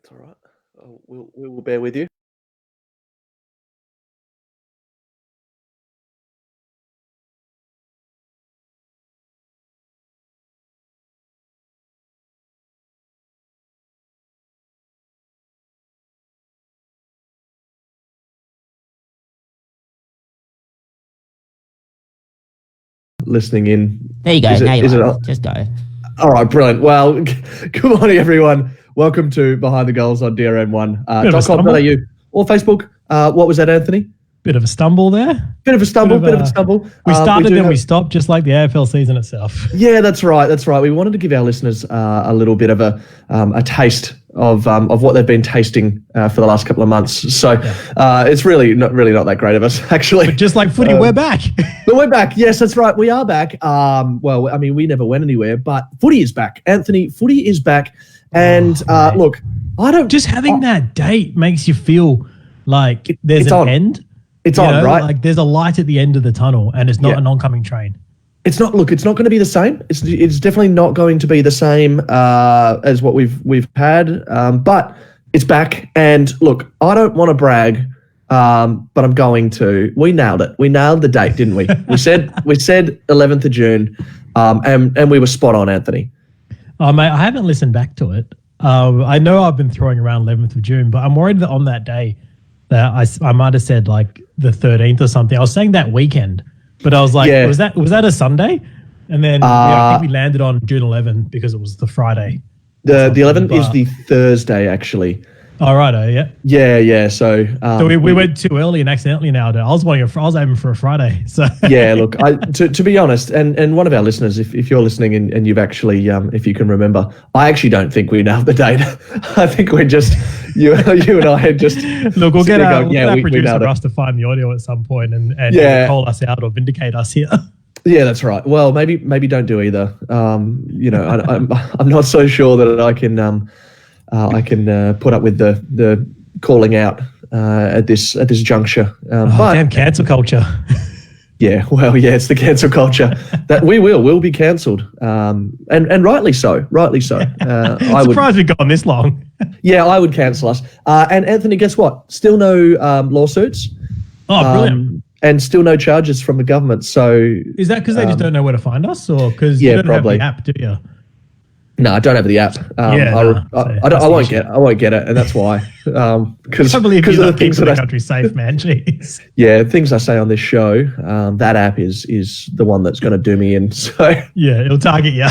That's all right. We will bear with you. Listening in. There you go. Is it- Now you is it are. on? Just go. All right, brilliant. Well, good morning, everyone. Welcome to Behind the Goals on DRN1.com.au or Facebook. What was that, Anthony? Bit of a stumble there. Bit of a stumble. We started, then we stopped, just like the AFL season itself. Yeah, that's right. We wanted to give our listeners a little bit of a taste of what they've been tasting for the last couple of months. So it's really not that great of us, actually. But just like footy, we're back. But we're back. Yes, that's right. We are back. Well, I mean, we never went anywhere, but footy is back. Anthony, footy is back. And look, I don't... Just having that date makes you feel like there's an end. It's on, right? Like there's a light at the end of the tunnel and it's not an oncoming train. It's not going to be the same. It's definitely not going to be the same as what we've had. But it's back. And look, I don't want to brag, but I'm going to. We nailed it. We nailed the date, didn't we? We said 11th of June, and we were spot on, Anthony. Oh, mate, I haven't listened back to it. I know I've been throwing around 11th of June, but I'm worried that on that day that I might have said like the 13th or something. I was saying that weekend. But I was like, was that a Sunday? And then I think we landed on June 11th because it was the Friday. The 11th is the Thursday, actually. Oh, right. Yeah. Yeah. So we went too early and accidentally nailed it. I was aiming for a Friday. So yeah, look, to be honest, and one of our listeners, if you're listening and you've actually, if you can remember, I actually don't think we nailed the date. I think we're just you and I had just look. We'll get our producer Russ to find the audio at some point and call us out or vindicate us here. Yeah, that's right. Well, maybe don't do either. I'm not so sure that I can put up with the calling out at this juncture. But damn cancel culture. Yeah, well, yeah, it's the cancel culture that we'll be cancelled, and rightly so. Rightly so. I'm surprised we've gone this long. Yeah, I would cancel us. And Anthony, guess what? Still no lawsuits. Oh, brilliant. And still no charges from the government. So is that because they just don't know where to find us, or because you don't have the app, do you? No, I don't have the app. I won't get it, and that's why. Because I believe you keep the country safe, man. Jeez. Yeah, things I say on this show, that app is the one that's going to do me in. So yeah, it'll target you.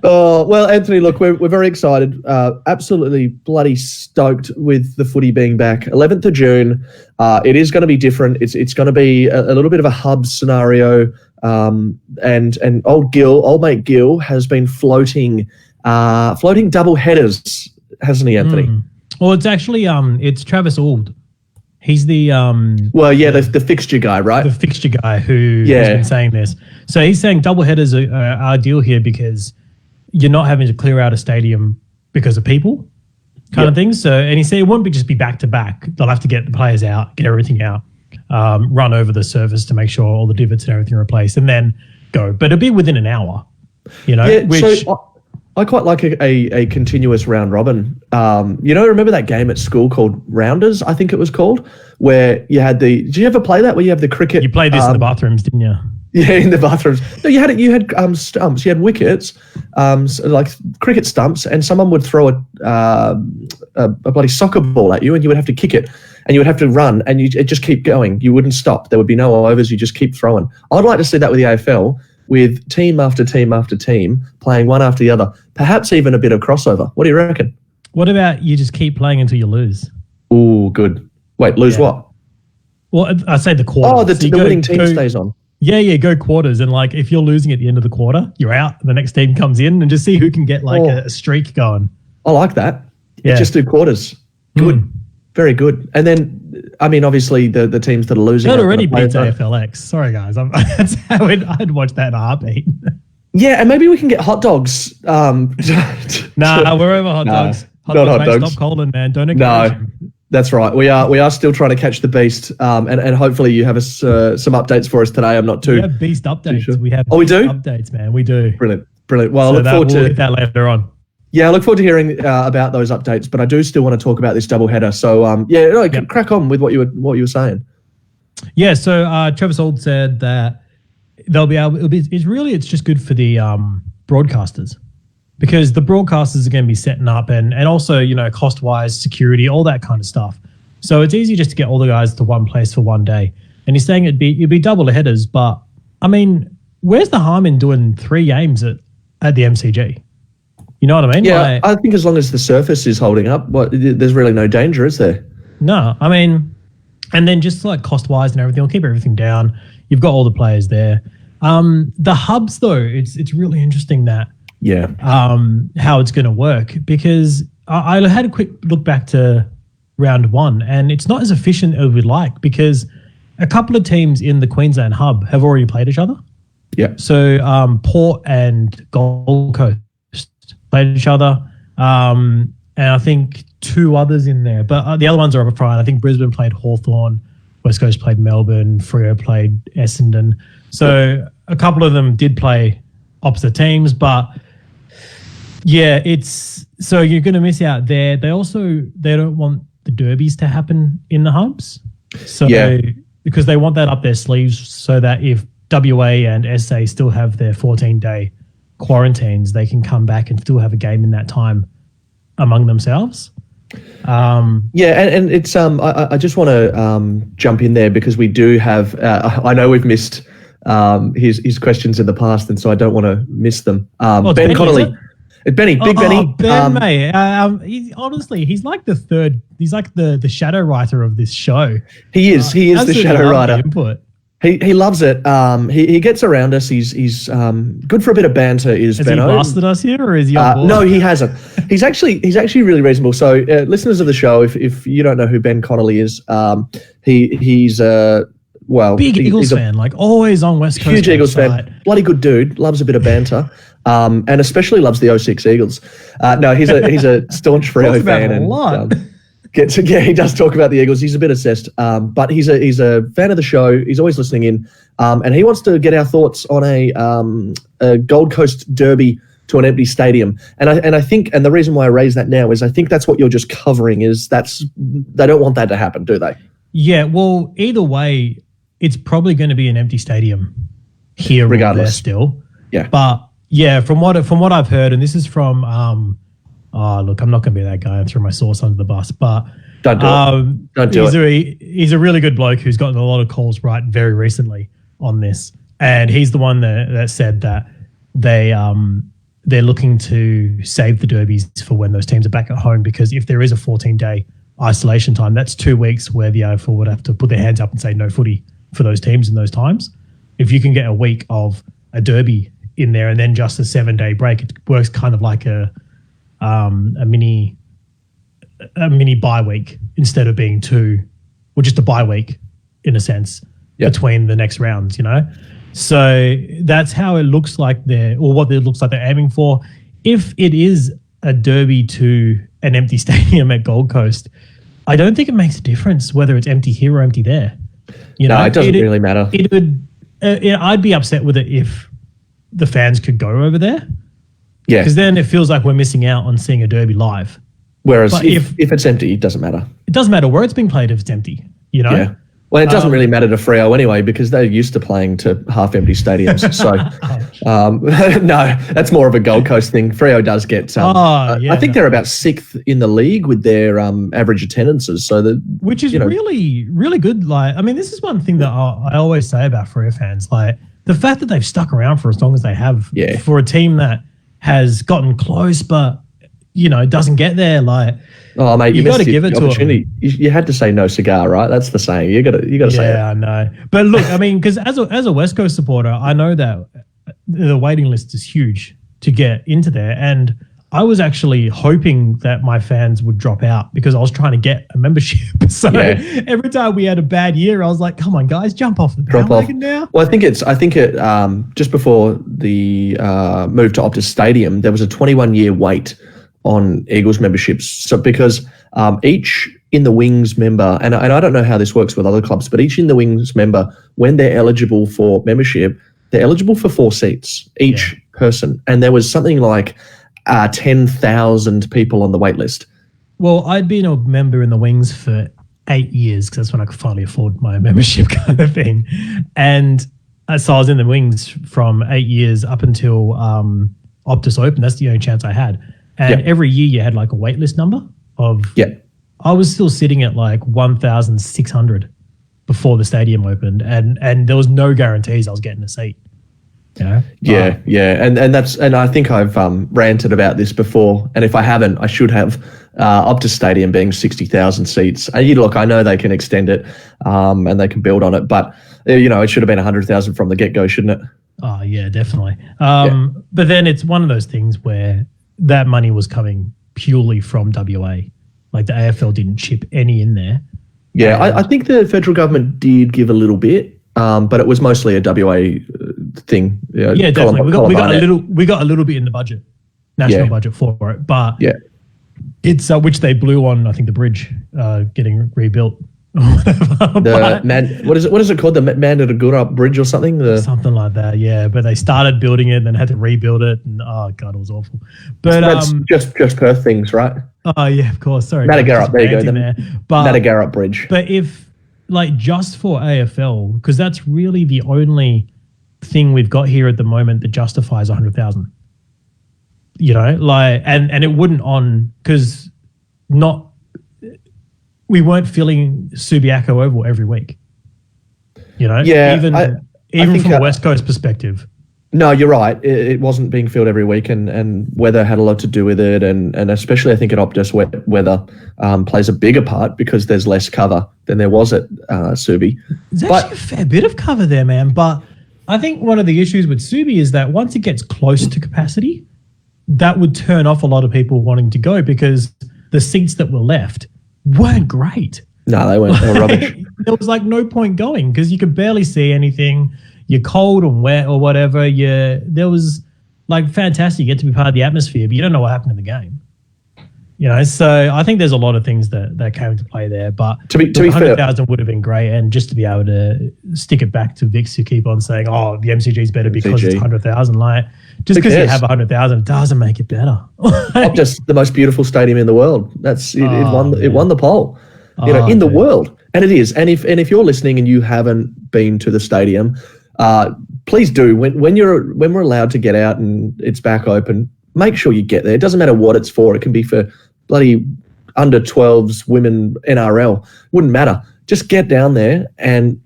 Oh well, Anthony, look, we're very excited. Absolutely bloody stoked with the footy being back. 11th of June. It is going to be different. It's going to be a little bit of a hub scenario. And old mate Gil has been floating double headers, hasn't he, Anthony? Well, it's actually it's Travis Auld. He's the the fixture guy, right? The fixture guy who has been saying this. So he's saying double headers are ideal here because you're not having to clear out a stadium because of people, kind of thing. So, and he said it won't just be back to back. They'll have to get the players out, get everything out. Run over the surface to make sure all the divots and everything are replaced, and then go. But it'll be within an hour, so I quite like a continuous round robin. Remember that game at school called Rounders, I think it was called, where you had did you ever play that, where you have the cricket? You played this in the bathrooms, didn't you? Yeah, in the bathrooms. No, you had stumps. You had wickets, like cricket stumps, and someone would throw a bloody soccer ball at you, and you would have to kick it, and you would have to run, and it just keep going. You wouldn't stop. There would be no overs. You just keep throwing. I'd like to see that with the AFL, with team after team after team playing one after the other. Perhaps even a bit of crossover. What do you reckon? What about you just keep playing until you lose? Ooh, good. Wait, lose what? Well, I say the quarter. Oh, the winning team stays on. Yeah, go quarters. And like if you're losing at the end of the quarter, you're out. The next team comes in and just see who can get a streak going. I like that. Yeah. Just do quarters. Good. Very good. And then, I mean, obviously the teams that are losing. That already beats AFLX. Sorry, guys. That's how I'd watch that in a heartbeat. Yeah, and maybe we can get hot dogs. We're over hot dogs. Hot dogs. Stop calling, man. Don't encourage him. That's right. We are still trying to catch the beast, and hopefully you have some updates for us today. I'm not too. We have beast updates. Sure. We have. We do updates, man. We do. Brilliant. Well, so I look forward to hit that later on. Yeah, I look forward to hearing about those updates, but I do still want to talk about this doubleheader. So, crack on with what you were saying. Yeah, so Trevor Sold said that they'll be able. It's just good for the broadcasters, because the broadcasters are going to be setting up and also cost wise, security, all that kind of stuff. So it's easy just to get all the guys to one place for one day. And he's saying it'd be double headers, but I mean, where's the harm in doing 3 games at the MCG? You know what I mean? Yeah, I think as long as the surface is holding up, there's really no danger, is there? No, I mean, and then just like cost-wise and everything, we'll keep everything down. You've got all the players there. The hubs, though, it's really interesting that how it's going to work, because I had a quick look back to round 1, and it's not as efficient as we'd like, because a couple of teams in the Queensland hub have already played each other. Yeah. So Port and Gold Coast played each other, and I think 2 others in there, but the other ones are up front. I think Brisbane played Hawthorn, West Coast played Melbourne, Freo played Essendon. So a couple of them did play opposite teams, but yeah, so you're going to miss out there. They don't want the derbies to happen in the hubs, because they want that up their sleeves, so that if WA and SA still have their 14-day quarantines, they can come back and still have a game in that time among themselves. And it's I just want to jump in there, because we do have I know we've missed his questions in the past, and so I don't want to miss them. Ben Connolly. Benny, Big Benny. Ben, mate. He's like the third. He's like the shadow writer of this show. He is the shadow writer. Input. He loves it. He gets around us. He's good for a bit of banter. Has he blasted us here, or is he on board? No, he hasn't. He's actually really reasonable. So, listeners of the show, if you don't know who Ben Connolly is, he's big Eagles fan, like always on West Coast. Huge Eagles fan, bloody good dude. Loves a bit of banter, and especially loves the 06 Eagles. No, he's a staunch Freo fan, and a lot. He does talk about the Eagles. He's a bit obsessed, but he's a fan of the show. He's always listening in, and he wants to get our thoughts on a Gold Coast derby to an empty stadium. And I think, and the reason why I raise that now is I think that's what you're just covering, is they don't want that to happen, do they? Yeah. Well, either way, it's probably going to be an empty stadium here, regardless. Or there still. Yeah. But yeah, from what I've heard, and this is from look, I'm not going to be that guy and throw my source under the bus, but don't do it. He's a really good bloke who's gotten a lot of calls right very recently on this, and he's the one that said that they're looking to save the derbies for when those teams are back at home, because if there is a 14-day isolation time, that's 2 weeks where the AFL would have to put their hands up and say no footy for those teams in those times. If you can get a week of a derby in there and then just a 7-day break, it works kind of like a mini bye week instead of being 2, or just a bye week in a sense between the next rounds, So that's how it looks like what it looks like they're aiming for. If it is a derby to an empty stadium at Gold Coast, I don't think it makes a difference whether it's empty here or empty there. No, it doesn't really matter. I'd be upset with it if the fans could go over there. Yeah. Because then it feels like we're missing out on seeing a derby live. Whereas if it's empty, it doesn't matter. It doesn't matter where it's being played if it's empty, Yeah. Well, it doesn't really matter to Freo anyway, because they're used to playing to half-empty stadiums. So, no, that's more of a Gold Coast thing. Freo does get I think they're about 6th in the league with their average attendances. Which is really, really good. Like, I mean, this is one thing that I always say about Freo fans. Like, the fact that they've stuck around for as long as they have for a team that has gotten close but, doesn't get there. Like, oh, mate, you got to give it to them. You had to say no cigar, right? That's the saying. You got to say it. Yeah, I know. But look, I mean, because as a West Coast supporter, I know that the waiting list is huge to get into there, and I was actually hoping that my fans would drop out because I was trying to get a membership. So every time we had a bad year, I was like, "Come on, guys, jump off the bandwagon now." Well, I think it just before the move to Optus Stadium, there was a 21-year wait on Eagles memberships. So because each in the Wings member, and I don't know how this works with other clubs, but each in the Wings member, when they're eligible for membership, they're eligible for 4 seats each person. And there was something like 10,000 people on the wait list. Well, I'd been a member in the Wings for 8 years because that's when I could finally afford my membership kind of thing. And so I was in the Wings from 8 years up until Optus opened. That's the only chance I had. And every year you had like a wait list number of... I was still sitting at like 1,600 before the stadium opened, and there was no guarantees I was getting a seat. And I think I've ranted about this before, and if I haven't, I should have. Optus Stadium being 60,000 seats. Look, I know they can extend it, and they can build on it, but it should have been 100,000 from the get-go, shouldn't it? Oh yeah, definitely. But then it's one of those things where that money was coming purely from WA. Like the AFL didn't chip any in there. Yeah, I think the federal government did give a little bit, but it was mostly a WA thing. Yeah, definitely. We got a little bit in the budget, national budget for it, but it's which they blew on. I think the bridge getting rebuilt. What is it called? The Mandurugura Bridge or something? Something like that. Yeah, but they started building it and then had to rebuild it, and oh god, it was awful. But that's just Perth things, right? Oh yeah, of course. Sorry, Mandurugara. There you go. Mandurugara Bridge. But if like just for AFL, because that's really the only thing we've got here at the moment that justifies 100,000. And it wouldn't on because we weren't filling Subiaco Oval every week. Even from a West Coast perspective. No, you're right. It wasn't being filled every week, and weather had a lot to do with it, and especially I think at Optus, weather plays a bigger part because there's less cover than there was at Subi. There's actually a fair bit of cover there, man. But I think one of the issues with Subi is that once it gets close to capacity, that would turn off a lot of people wanting to go because the seats that were left weren't great. No, they weren't. They were rubbish. There was like no point going because you could barely see anything. You're cold and wet or whatever. There was like fantastic. You get to be part of the atmosphere, but you don't know what happened in the game. So I think there's a lot of things that came into play there. But to be 100,000 would have been great, and just to be able to stick it back to Vix, who keep on saying, "Oh, the MCG is better because it's 100,000." Like just because you have 100,000 doesn't make it better. Just the most beautiful stadium in the world. It won the poll. In the world, and it is. And if you're listening and you haven't been to the stadium, please do. When we're allowed to get out and it's back open, make sure you get there. It doesn't matter what it's for. It can be for bloody under 12s women NRL. Wouldn't matter. Just get down there and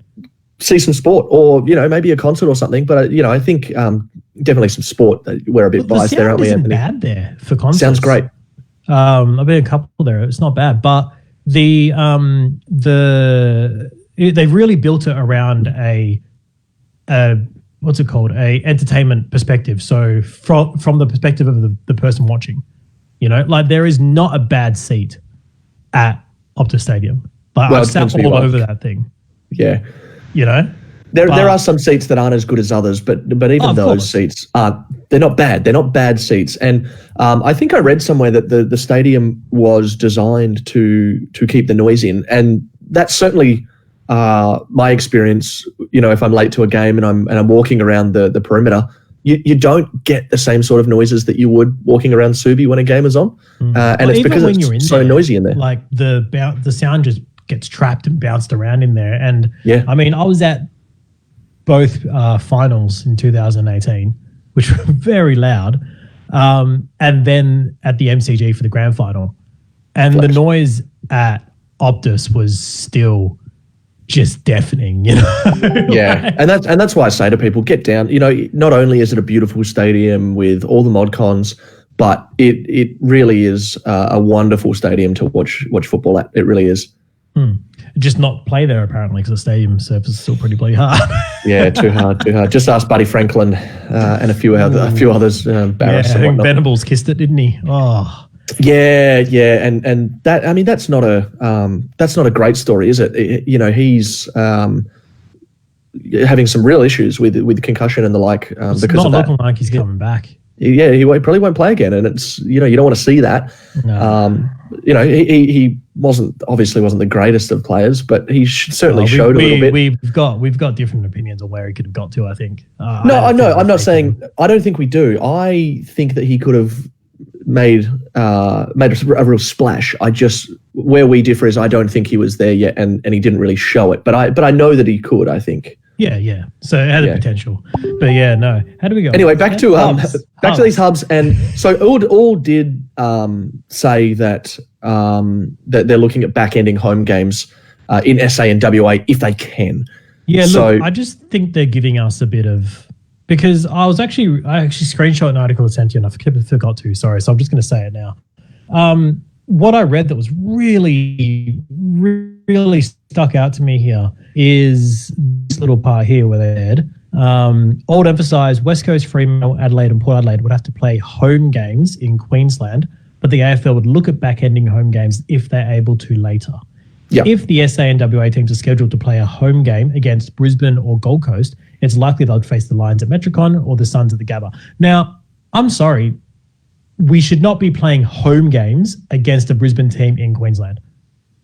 see some sport, or maybe a concert or something. But I think definitely some sport. We're a bit biased there, aren't we, Anthony? Bad there for concerts. Sounds great. I've been a couple there. It's not bad, but they've really built it around a what's it called? A entertainment perspective. So from the perspective of the person watching, like there is not a bad seat at Optus Stadium. Like I've sat all over that thing. Yeah. There are some seats that aren't as good as others, but even those seats they're not bad. They're not bad seats. And I think I read somewhere that the stadium was designed to keep the noise in, and that's certainly my experience. If I'm late to a game and I'm walking around the perimeter, you don't get the same sort of noises that you would walking around Subi when a game is on, and it's because it's so noisy in there. Like the sound just gets trapped and bounced around in there. And I mean, I was at both finals in 2018, which were very loud, and then at the MCG for the grand final, and the noise at Optus was still just deafening, Yeah, and that's why I say to people, get down. Not only is it a beautiful stadium with all the mod cons, but it really is a wonderful stadium to watch football at. It really is. Just not play there apparently because the stadium surface is still pretty bloody hard. Yeah, too hard. Just ask Buddy Franklin and a few others. Barris I think Venables kissed it, didn't he? Oh. Yeah, and that, I mean, that's not a great story, is it? He's having some real issues with concussion and the like. It's because not looking like he's coming back. Yeah, he probably won't play again, and it's you don't want to see that. No. He wasn't the greatest of players, but he certainly showed a little bit. We've got different opinions on where he could have got to. I think. No, I know. I'm not saying. I don't think we do. I think that he could have made a real splash. Where we differ is I don't think he was there yet, and he didn't really show it. But I know that he could. I think. Yeah. So it had a potential, but no. How do we go? Anyway, back to these hubs, and so all did say that that they're looking at back-ending home games in SA and WA if they can. Yeah, look, I just think they're giving us a bit of, because I actually screenshot an article I sent you and I forgot to. Sorry, so I'm just going to say it now. What I read that was really, really stuck out to me here is this little part here where they said, Old emphasised West Coast, Fremantle, Adelaide and Port Adelaide would have to play home games in Queensland, but the AFL would look at back-ending home games if they're able to later. Yep. If the SA and WA teams are scheduled to play a home game against Brisbane or Gold Coast, it's likely they'll face the Lions at Metricon or the Suns at the Gabba. Now, I'm sorry, we should not be playing home games against a Brisbane team in Queensland.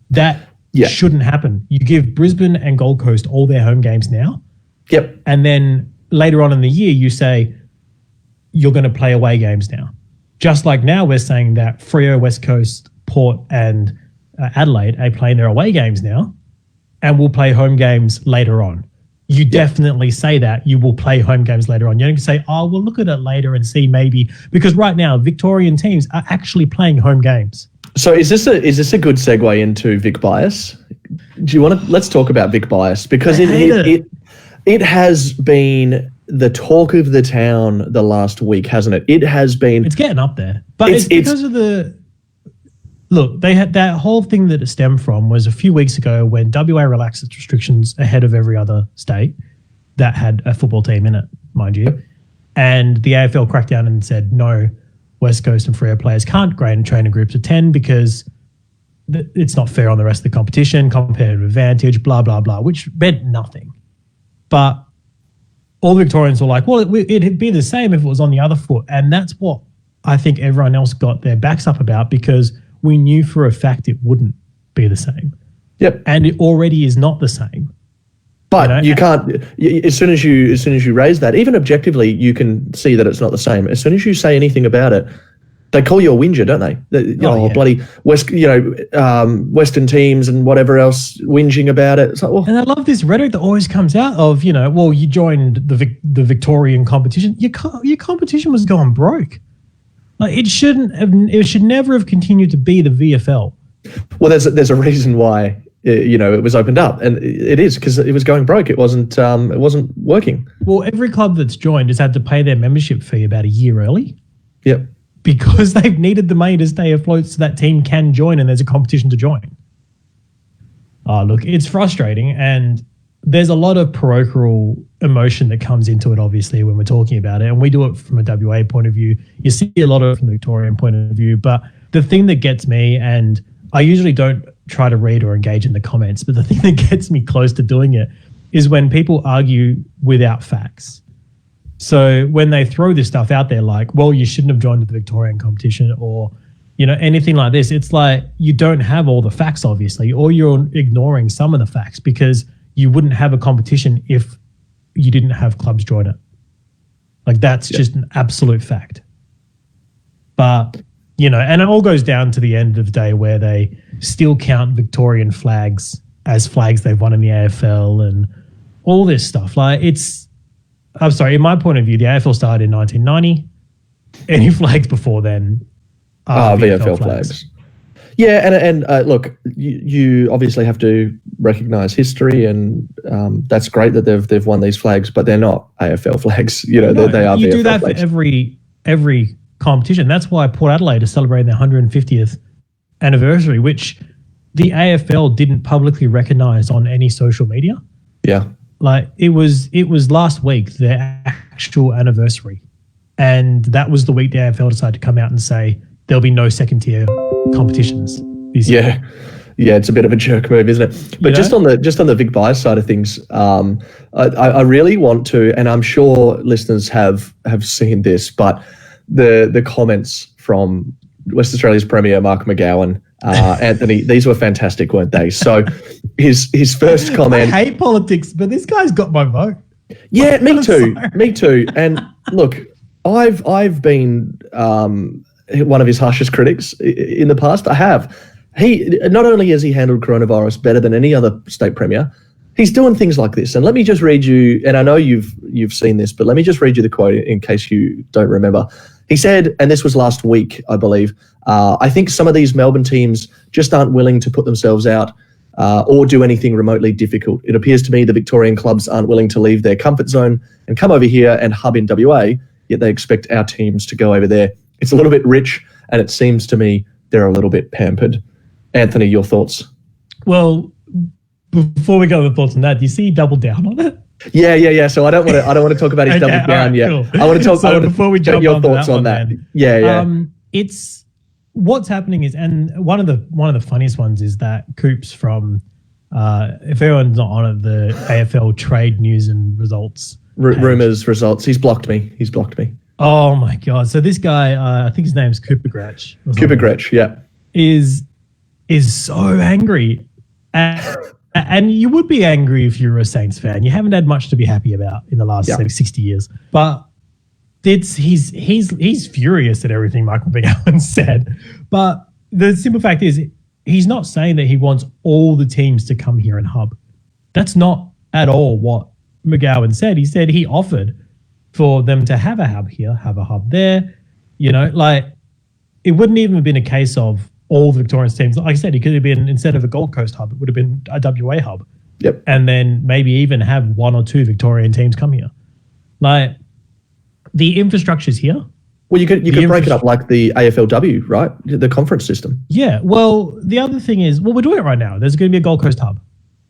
That shouldn't happen. You give Brisbane and Gold Coast all their home games now. Yep. And then later on in the year, you say you're going to play away games now. Just like now we're saying that Freo, West Coast, Port and Adelaide are playing their away games now, and we'll play home games later on. You definitely say that you will play home games later on. You don't say, we'll look at it later and see maybe, because right now Victorian teams are actually playing home games. So is this a good segue into Vic Bias? Do you want to? Let's talk about Vic Bias, because it has been the talk of the town the last week, hasn't it? It has been. It's getting up there, but it's because of the. Look, they had that whole thing that it stemmed from was a few weeks ago when WA relaxed its restrictions ahead of every other state that had a football team in it, mind you. And the AFL cracked down and said, no, West Coast and Freo players can't train in groups of 10 because it's not fair on the rest of the competition, competitive advantage, blah, blah, blah, which meant nothing. But all the Victorians were like, well, it'd be the same if it was on the other foot. And that's what I think everyone else got their backs up about, because we knew for a fact it wouldn't be the same. Yep. And it already is not the same. But you can't, as soon as you raise that, even objectively, you can see that it's not the same. As soon as you say anything about it, they call you a whinger, don't they? Bloody Western teams and whatever else whinging about it. It's like, and I love this rhetoric that always comes out of, you joined the Victorian competition. Your competition was going broke. Like it should never have continued to be the VFL. Well, there's a reason why it was opened up, and it is because it was going broke. It wasn't working. Well, every club that's joined has had to pay their membership fee about a year early. Yep. Because they've needed the money to stay afloat so that team can join and there's a competition to join. Look, it's frustrating, and there's a lot of parochial emotion that comes into it, obviously, when we're talking about it. And we do it from a WA point of view. You see a lot of it from the Victorian point of view. But the thing that gets me, and I usually don't try to read or engage in the comments, but the thing that gets me close to doing it is when people argue without facts. So when they throw this stuff out there like, well, you shouldn't have joined the Victorian competition, or anything like this, it's like you don't have all the facts, obviously, or you're ignoring some of the facts, because you wouldn't have a competition if you didn't have clubs join it. Like that's just an absolute fact. But, and it all goes down to the end of the day where they still count Victorian flags as flags they've won in the AFL and all this stuff. Like I'm sorry, in my point of view, the AFL started in 1990. Any flags before then are VFL flags. Yeah, and look, you obviously have to recognise history, and that's great that they've won these flags, but they're not AFL flags. They are VFL You do that flags. For every competition. That's why Port Adelaide is celebrating their 150th anniversary, which the AFL didn't publicly recognise on any social media. Yeah. Like it was last week, their actual anniversary. And that was the week the AFL decided to come out and say there'll be no second tier competitions this year. Yeah, it's a bit of a jerk move, isn't it? But just on the Vic Bias side of things, I really want to, and I'm sure listeners have seen this, but the comments from West Australia's Premier Mark McGowan, Anthony, these were fantastic, weren't they? So his first comment. I hate politics, but this guy's got my vote. Yeah, me too. Me too. And look, I've been one of his harshest critics in the past? I have. He not only has he handled coronavirus better than any other state premier, he's doing things like this. And let me just read you, and I know you've seen this, but let me just read you the quote in case you don't remember. He said, and this was last week, I believe, I think some of these Melbourne teams just aren't willing to put themselves out or do anything remotely difficult. It appears to me the Victorian clubs aren't willing to leave their comfort zone and come over here and hub in WA, yet they expect our teams to go over there. It's a little bit rich, and it seems to me they're a little bit pampered. Anthony, your thoughts? Well, before we go with thoughts on that, do you see he doubled down on it? Yeah. So I don't want to talk about his double down yet. Cool. I want to talk. So before we jump your thoughts on that. Yeah. It's what's happening is, and one of the funniest ones is that Coops from, if everyone's not on it, the AFL trade news and results, rumors, results. He's blocked me. Oh my god! So this guy, I think his name's Cooper Gretsch. Cooper Gretsch, yeah, is so angry. And you would be angry if you were a Saints fan. You haven't had much to be happy about in the last 60 years. But he's furious at everything Michael McGowan said. But the simple fact is, he's not saying that he wants all the teams to come here and hub. That's not at all what McGowan said. He said he offered for them to have a hub here, have a hub there. You know, like it wouldn't even have been a case of all the Victorian teams. Like I said, it could have been, instead of a Gold Coast hub, it would have been a WA hub. Yep. And then maybe even have one or two Victorian teams come here. Like, the infrastructure's here. Well, you could break it up like the AFLW, right? The conference system. Yeah. Well, the other thing is, we're doing it right now. There's going to be a Gold Coast hub.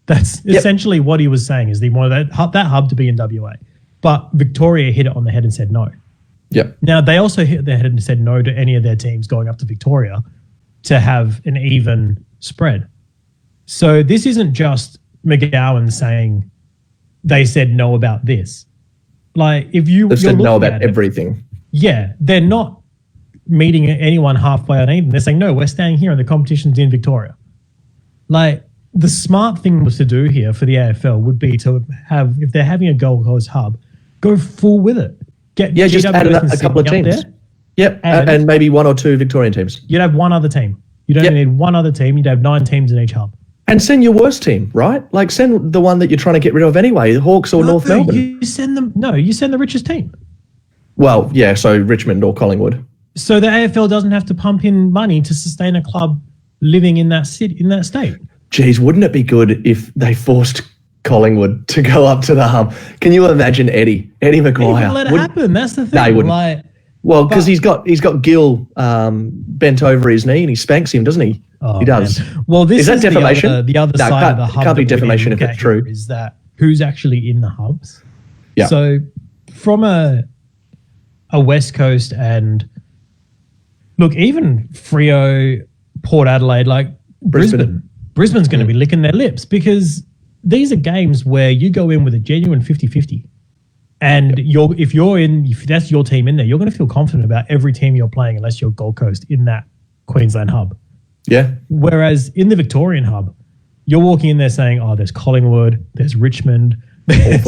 That's essentially what he was saying, is he wanted that hub to be in WA. But Victoria hit it on the head and said no. Yeah. Now, they also hit their head and said no to any of their teams going up to Victoria to have an even spread. So this isn't just McGowan saying they said no about this. Like, if you... They said no about everything. Yeah, they're not meeting anyone halfway on anything. They're saying, no, we're staying here and the competition's in Victoria. Like, the smart thing was to do here for the AFL would be to have, if they're having a Gold Coast hub, go full with it. Just add a couple of teams. Yep, and maybe one or two Victorian teams. You'd have one other team. You don't need one other team. You'd have 9 teams in each hub. And send your worst team, right? Like, send the one that you're trying to get rid of anyway, the Hawks or North Melbourne. You send the richest team. Well, yeah, so Richmond or Collingwood. So the AFL doesn't have to pump in money to sustain a club living in that state. Geez, wouldn't it be good if they forced Collingwood to go up to the hub? Can you imagine Eddie Maguire? He wouldn't let it happen. That's the thing. No, he wouldn't. Well, because he's got Gil bent over his knee and he spanks him, doesn't he? Oh, he does. Man. Well, this is defamation. The other side of the hub. It can't be defamation if it's true. Is that who's actually in the hubs? Yeah. So from a West Coast and look, even Freo, Port Adelaide, like Brisbane's going to be licking their lips, because these are games where you go in with a genuine 50-50. And if that's your team in there, you're going to feel confident about every team you're playing, unless you're Gold Coast in that Queensland hub. Yeah. Whereas in the Victorian hub, you're walking in there saying, "Oh, there's Collingwood, there's Richmond, there's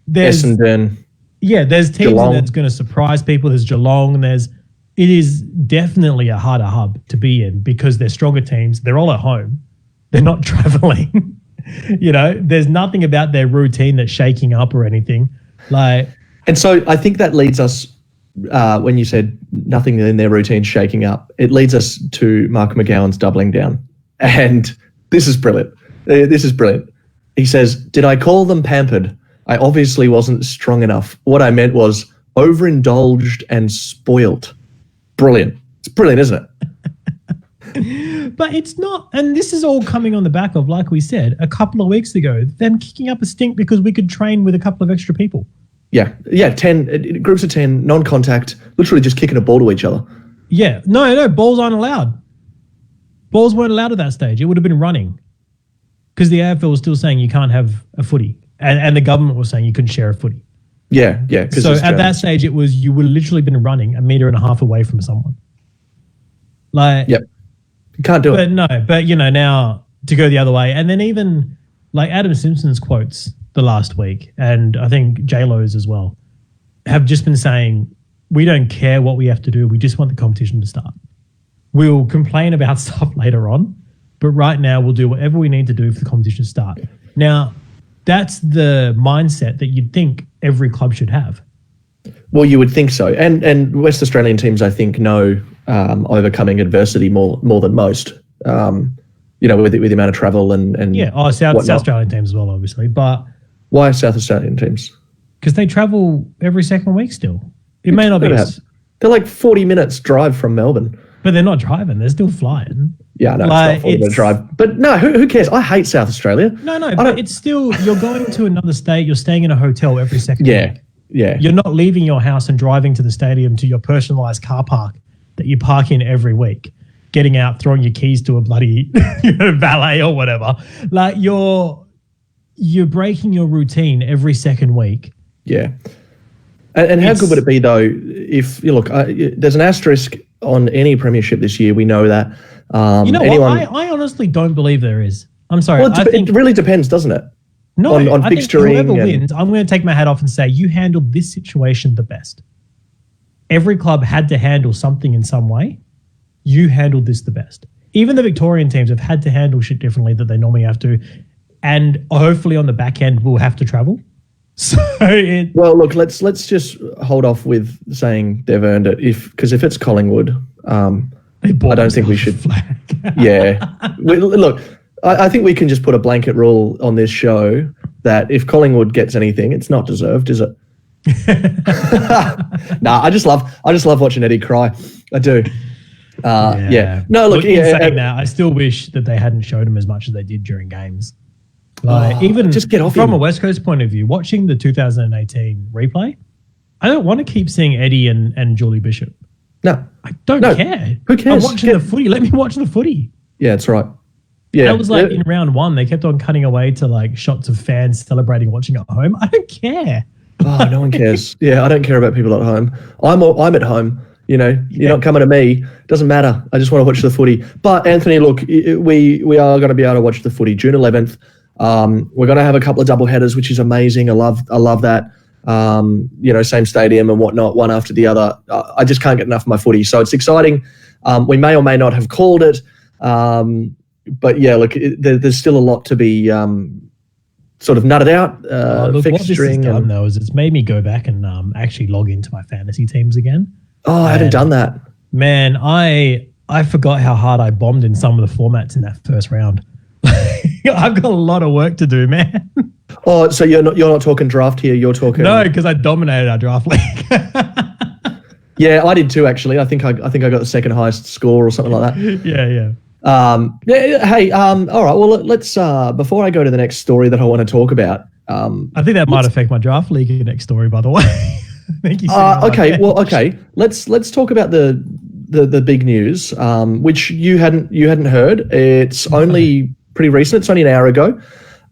there's Essendon." Yeah, there's teams that's going to surprise people. There's Geelong. It is definitely a harder hub to be in, because they're stronger teams. They're all at home. They're not traveling. There's nothing about their routine that's shaking up or anything. And so I think that leads us, when you said nothing in their routine shaking up, it leads us to Mark McGowan's doubling down. And this is brilliant. He says, "Did I call them pampered? I obviously wasn't strong enough. What I meant was overindulged and spoilt." Brilliant. It's brilliant, isn't it? But it's not, and this is all coming on the back of, like we said, a couple of weeks ago, them kicking up a stink because we could train with a couple of extra people. Yeah, 10 groups of 10, non-contact, literally just kicking a ball to each other. Yeah, no, balls aren't allowed. Balls weren't allowed at that stage. It would have been running, because the AFL was still saying you can't have a footy, and the government was saying you couldn't share a footy. Yeah. So at that stage, it was, you would have literally been running 1.5 meters away from someone. Yep. You can't do it. But now to go the other way. And then even like Adam Simpson's quotes the last week, and I think J-Lo's as well, have just been saying we don't care what we have to do. We just want the competition to start. We'll complain about stuff later on, but right now we'll do whatever we need to do for the competition to start. Now, that's the mindset that you'd think every club should have. Well, you would think so. And West Australian teams, I think, know overcoming adversity more than most, with the amount of travel and South Australian teams as well, obviously. But why South Australian teams? Because they travel every second week still. It may not be. They're like 40 minutes drive from Melbourne. But they're not driving. They're still flying. Yeah, no, it's not 40 minute drive. But no, who cares? I hate South Australia. No, but it's still, you're going to another state. You're staying in a hotel every second week. Yeah. You're not leaving your house and driving to the stadium to your personalised car park that you park in every week, getting out, throwing your keys to a bloody valet or whatever. Like you're breaking your routine every second week. Yeah. And how good would it be, though, if you look, there's an asterisk on any premiership this year. We know that. What? I honestly don't believe there is. I'm sorry. Well, it really depends, doesn't it? No, on I fixturing. Think whoever wins, I'm going to take my hat off and say you handled this situation the best. Every club had to handle something in some way. You handled this the best. Even the Victorian teams have had to handle shit differently that they normally have to. And hopefully on the back end, we'll have to travel. Well, look, let's just hold off with saying they've earned it. Because if it's Collingwood, I don't think we should. Look, I think we can just put a blanket rule on this show that if Collingwood gets anything, it's not deserved, is it? Nah, I just love watching Eddie cry. I do. No, look. Saying that, I still wish that they hadn't showed him as much as they did during games. Even just get off from a West Coast point of view, watching the 2018 replay, I don't want to keep seeing Eddie and Julie Bishop. No. I don't care. Who cares? I'm watching the footy. Let me watch the footy. Yeah, that's right. Yeah. That was in round one, they kept on cutting away to shots of fans celebrating watching at home. I don't care. Oh, no one cares. Yeah, I don't care about people at home. I'm at home. You're not coming to me. Doesn't matter. I just want to watch the footy. But Anthony, look, we are going to be able to watch the footy June 11th. We're going to have a couple of double headers, which is amazing. I love that. Same stadium and whatnot, one after the other. I just can't get enough of my footy. So it's exciting. We may or may not have called it. But yeah, look, there's still a lot to be sort of nutted out. What this has done, though, is it's made me go back and actually log into my fantasy teams again. Oh, I haven't done that. Man, I forgot how hard I bombed in some of the formats in that first round. I've got a lot of work to do, man. Oh, so you're not talking draft here. You're talking no, because I dominated our draft league. Yeah, I did too. Actually, I think I got the second highest score or something like that. Yeah. Hey. All right. Well, let's. Before I go to the next story that I want to talk about. I think that might affect my draft league next story. By the way. Thank you. Okay. Well, okay. Let's talk about the big news, which you hadn't heard. It's only pretty recent. It's only an hour ago.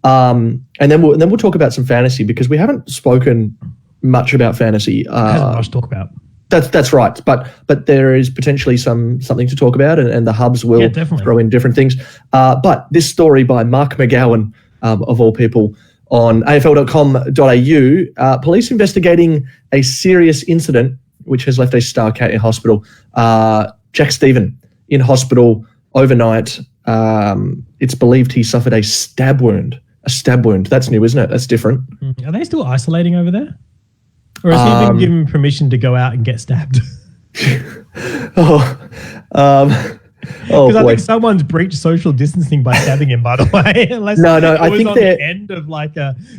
And then we'll talk about some fantasy because we haven't spoken much about fantasy. There's not much to talk about. That's right. But there is potentially something to talk about, and the hubs will throw in different things. But this story by Mark McGowan, of all people, on afl.com.au, police investigating a serious incident which has left a star cat in hospital. Jack Stephen in hospital overnight. It's believed he suffered a stab wound. A stab wound. That's new, isn't it? That's different. Are they still isolating over there? Or has he been given permission to go out and get stabbed? Because I think someone's breached social distancing by stabbing him, by the way. I think they're the end of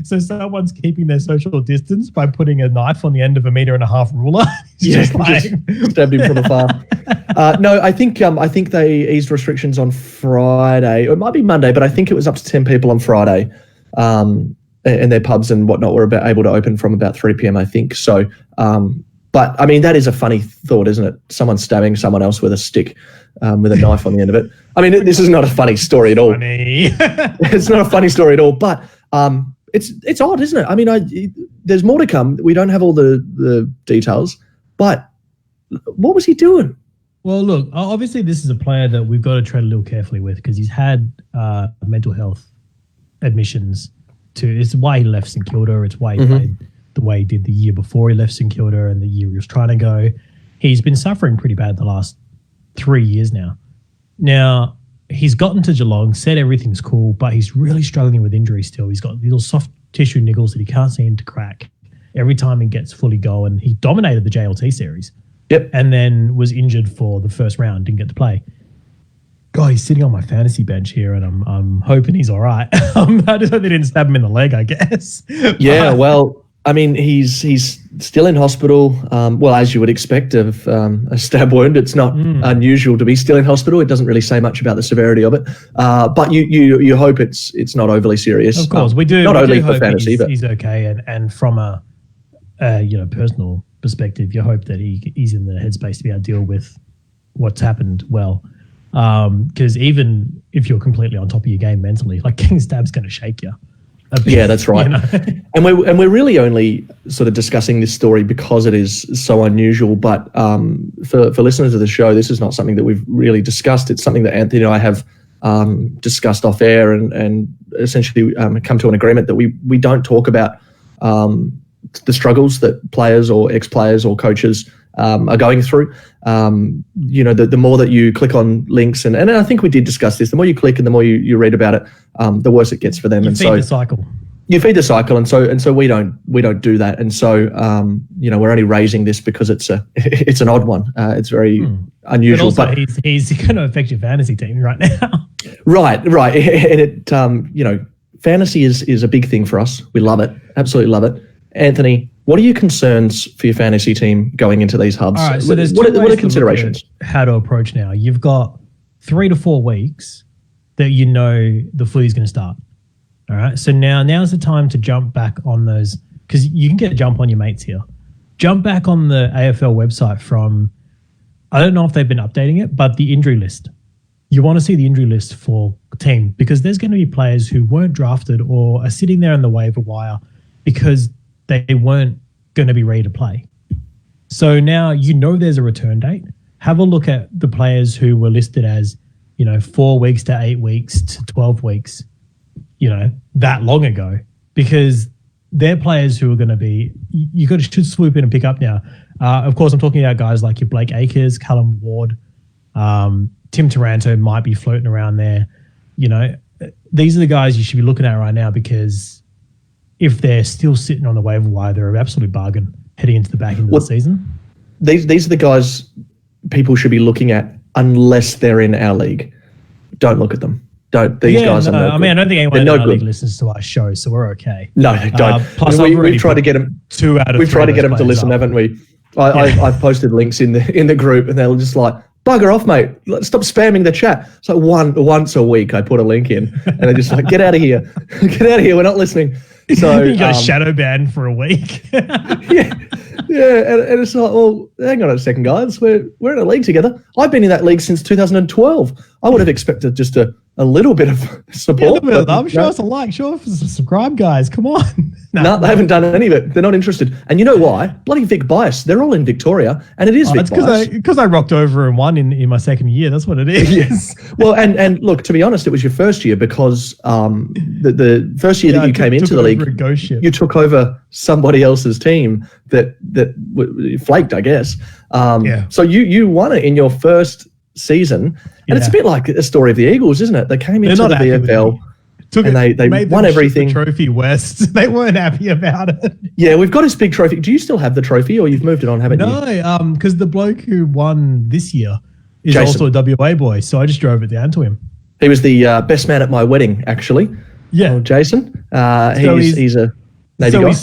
so someone's keeping their social distance by putting a knife on the end of 1.5 meter ruler. Just stabbed him from afar. I think they eased restrictions on Friday. Or it might be Monday, but I think it was up to 10 people on Friday. And their pubs and whatnot were able to open from about 3 p.m. I think. So, but I mean, that is a funny thought, isn't it? Someone stabbing someone else with a stick, with a knife on the end of it. I mean, this is not a funny story at all. It's not a funny story at all, but it's odd, isn't it? I mean, there's more to come. We don't have all the details, but what was he doing? Well, look, obviously this is a player that we've got to tread a little carefully with because he's had mental health admissions. It's why he left St Kilda. It's why he played the way he did the year before he left St Kilda and the year he was trying to go. He's been suffering pretty bad the last 3 years now. Now, he's gotten to Geelong, said everything's cool, but he's really struggling with injury still. He's got little soft tissue niggles that he can't seem to crack. Every time he gets fully going, he dominated the JLT series. Yep. And then was injured for the first round, didn't get to play. God, he's sitting on my fantasy bench here, and I'm hoping he's all right. I just hope they didn't stab him in the leg, I guess. Yeah, well, I mean, he's still in hospital. Well, as you would expect of a stab wound, it's not unusual to be still in hospital. It doesn't really say much about the severity of it, but you hope it's not overly serious. Of course, we do. Not we only do for hope fantasy, but he's okay, and from a personal perspective, you hope that he's in the headspace to be able to deal with what's happened well. Because even if you're completely on top of your game mentally, like getting stab's going to shake you. Yeah, that's right. You know? and we're really only sort of discussing this story because it is so unusual. But for listeners of the show, this is not something that we've really discussed. It's something that Anthony and I have discussed off air and essentially come to an agreement that we don't talk about the struggles that players or ex-players or coaches are going through. The more that you click on links, and I think we did discuss this, the more you click and the more you read about it, the worse it gets for them. You feed the cycle. You feed the cycle, and so we don't do that. And so we're only raising this because it's an odd one. It's very unusual. But also, he's going to affect your fantasy team right now. Right, and it fantasy is a big thing for us. We love it, absolutely love it. Anthony, what are your concerns for your fantasy team going into these hubs? All right, so there's what are considerations? How to approach now? You've got 3 to 4 weeks that the footy's going to start. All right, so now's the time to jump back on those, because you can get a jump on your mates here. Jump back on the AFL website from, I don't know if they've been updating it, but the injury list. You want to see the injury list for team, because there's going to be players who weren't drafted or are sitting there on the waiver wire because they weren't going to be ready to play. So now there's a return date. Have a look at the players who were listed as, 4 weeks to 8 weeks to 12 weeks, that long ago, because they're players who are going to be, should swoop in and pick up now. Of course, I'm talking about guys like your Blake Acres, Callum Ward, Tim Taranto might be floating around there. These are the guys you should be looking at right now, because if they're still sitting on the waiver wire, they're an absolute bargain heading into the back end of the season. These are the guys people should be looking at unless they're in our league. Don't look at them. Guys are no good. I don't think anyone in our league listens to our show, so we're okay. No, don't. Plus, we've tried to get them. 2 out of 3 We've tried to get them to listen, haven't we? I've posted links in the group, and they're just like, bugger off, mate. Stop spamming the chat. It's like once a week I put a link in, and they're just like, get out of here. Get out of here. We're not listening. So you got shadow banned for a week. and it's like, well, hang on a second, guys. We're in a league together. I've been in that league since 2012. I would have expected just a little bit of support. Show us a like, show us a subscribe, guys. Come on. No, they haven't done any of it. They're not interested. And you know why? Bloody Vic Bias. They're all in Victoria, and it is Vic Bias. Because I rocked over and won in my second year. That's what it is. Yes. Well, and look, to be honest, it was your first year, because the first year that you came into the league, you took over somebody else's team that flaked, I guess. So you won it in your first season, and it's a bit like a story of the Eagles, isn't it? They came into the VFL. And they won everything. The trophy west. They weren't happy about it. Yeah, we've got his big trophy. Do you still have the trophy, or you've moved it on, haven't you? No, because the bloke who won this year is Jason. also a WA boy, so I just drove it down to him. He was the best man at my wedding, actually. Yeah, Jason. He's a Navy guy. He's